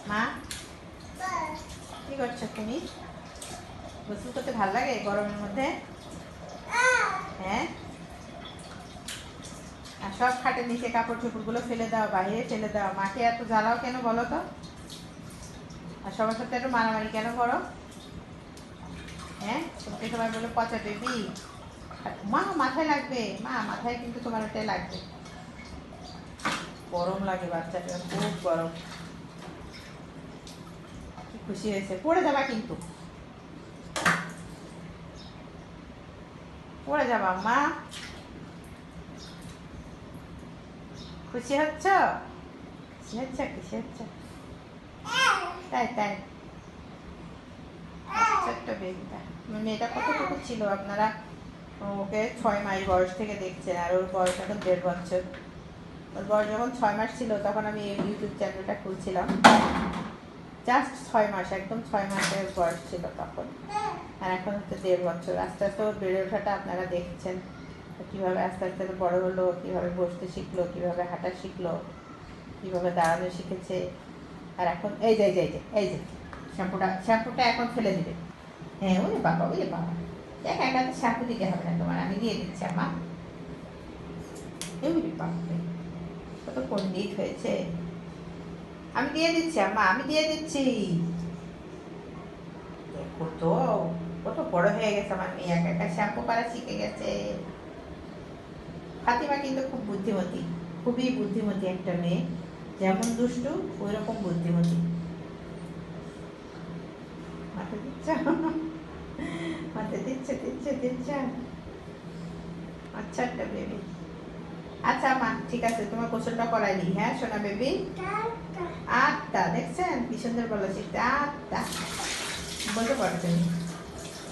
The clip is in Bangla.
মা কি করছো তুমি? গোসল করতে ভালো লাগে গরমের মধ্যে? হ্যাঁ। আর সব খাটের নিচে কাপড় চোপড়গুলো ফেলে দাও, বাইরে ফেলে দাও। মাকে এত জ্বালাও কেন বলো তো? আর সবার সাথে একটু মারামারি কেন করো? হ্যাঁ, তোমাকে সবাই বলে পচা বেবি। মা মাথায় লাগবে, মা মাথায় কিন্তু তোমার ওটাই লাগবে। গরম লাগে বাচ্চাটা, খুব গরম। কি খুশি হয়েছে, পড়ে যাবা কিন্তু, পড়ে যাবা মা। খুশি হচ্ছ? খুশি হচ্ছে, খুশি হচ্ছে। তাই তাই, ছোট্ট বেবিটা। মেয়েটা কতটুকু ছিল আপনারা ওকে 6 মাস বয়স থেকে দেখছেন, আর ওর বয়স এখন 1.5 বছর। ওর বয়স যখন 6 মাস ছিল তখন আমি ইউটিউব চ্যানেলটা খুলছিলাম। জাস্ট 6 মাস, একদম 6 মাসের বয়স ছিল তখন। আর এখন হচ্ছে 1.5 বছর। আস্তে আস্তে ওর বেড়ে ওঠাটা আপনারা দেখছেন, কীভাবে আস্তে আস্তে বড় হলো, কীভাবে বসতে শিখলো, কীভাবে হাঁটা শিখলো, কীভাবে দাঁড়ানো শিখেছে। আর এখন এই যে এই যে এই যে এই যে শ্যাম্পুটা এখন ফেলে দিবে। হ্যাঁ, ওরে বাবা, ওরে বাবা, দেখ একটা শ্যাম্পু দিতে হবে না তোমার, আমি দিয়ে দিচ্ছি আমা। ওরে বাবা, কত পণ্ডিত হয়েছে। আমি দিয়ে দিচ্ছি আম্মা, আমি দিয়ে দিচ্ছি। কত কত বড় হয়ে গেছে আমার মেয়ে, একা একা শ্যাম্পু করা শিখে গেছে। ফাতিমা কিন্তু খুব বুদ্ধিমতী, খুবই বুদ্ধিমতী একটা মেয়ে। যেমন দুষ্টু ওই রকম বুদ্ধিমতী। মাথা দিচ্ছ, মাথা দিচ্ছে দিচ্ছে দিচ্ছে। আচ্ছা একটা বেবি। আচ্ছা মা, ঠিক আছে, তোমার গোসলটা করাই নি। হ্যাঁ সোনা বেবি। আটটা, দেখছেন কি সুন্দর বলো শিখতে। আটটা বলতে পারো তুমি।